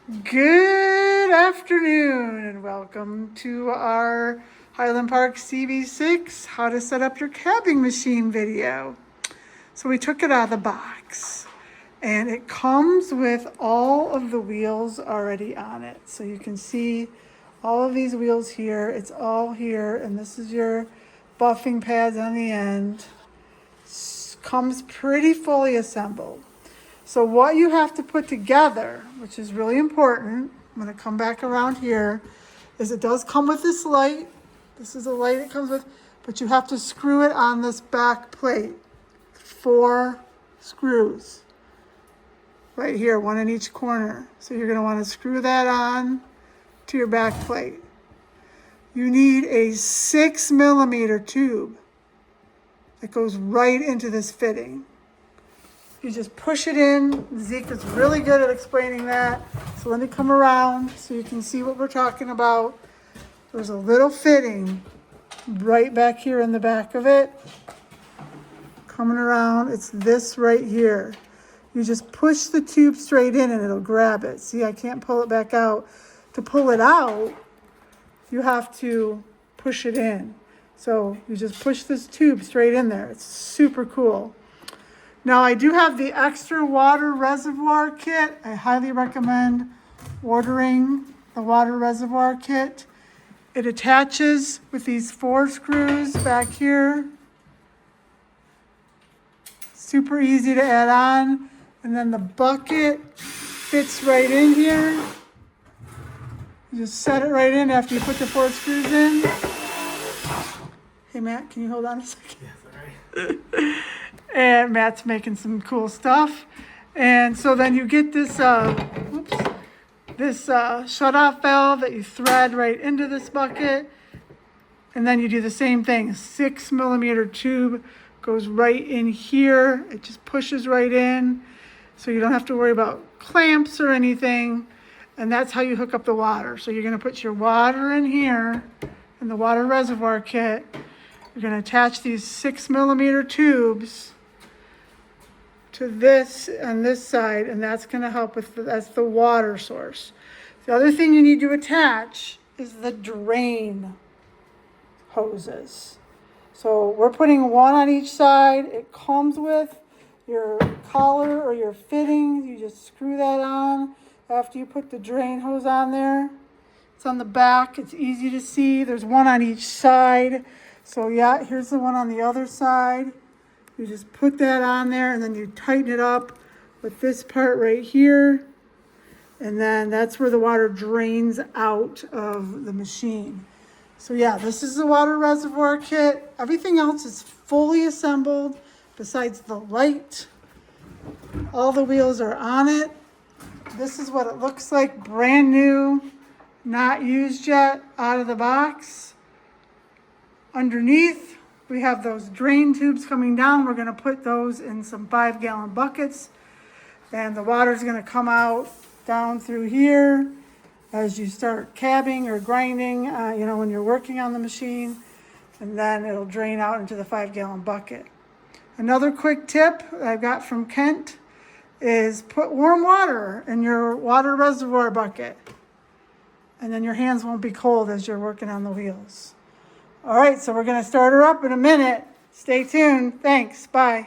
Good afternoon and welcome to our Highland Park CB6 how to set up your cabbing machine video. So we took it out of the box and it comes with all of the wheels already on it. So you can see all of these wheels here. It's all here, and this is your buffing pads on the end. Comes pretty fully assembled. So what you have to put together, which is really important, I'm going to come back around here, is it does come with this light. This is a light it comes with, but you have to screw it on this back plate. 4 screws right here, 1 in each corner. So you're going to want to screw that on to your back plate. You need a 6mm tube that goes right into this fitting. You just push it in. Zeke is really good at explaining that. So let me come around so you can see what we're talking about. There's a little fitting right back here in the back of it. Coming around, it's this right here. You just push the tube straight in and it'll grab it. See, I can't pull it back out. To pull it out, you have to push it in. So you just push this tube straight in there. It's super cool. Now I do have the extra water reservoir kit. I highly recommend ordering the water reservoir kit. It attaches with these 4 screws back here. Super easy to add on. And then the bucket fits right in here. You just set it right in after you put the 4 screws in. Hey Matt, can you hold on a second? Yes, all right. And Matt's making some cool stuff. And so then you get this shut-off valve that you thread right into this bucket. And then you do the same thing. 6mm tube goes right in here. It just pushes right in. So you don't have to worry about clamps or anything. And that's how you hook up the water. So you're going to put your water in here in the water reservoir kit. You're going to attach these 6mm tubes to this on this side, and that's going to help with that's the water source. The other thing you need to attach is the drain hoses. So we're putting 1 on each side. It comes with your collar or your fittings. You just screw that on after you put the drain hose on there. It's on the back. It's easy to see. There's 1 on each side. So yeah, here's the one on the other side. You just put that on there and then you tighten it up with this part right here. And then that's where the water drains out of the machine. So yeah, this is the water reservoir kit. Everything else is fully assembled besides the light. All the wheels are on it. This is what it looks like, brand new, not used yet, out of the box. Underneath, we have those drain tubes coming down. We're going to put those in some 5-gallon buckets. And the water is going to come out down through here as you start cabbing or grinding, when you're working on the machine. And then it'll drain out into the 5-gallon bucket. Another quick tip I got from Kent is put warm water in your water reservoir bucket. And then your hands won't be cold as you're working on the wheels. All right, so we're going to start her up in a minute. Stay tuned. Thanks. Bye.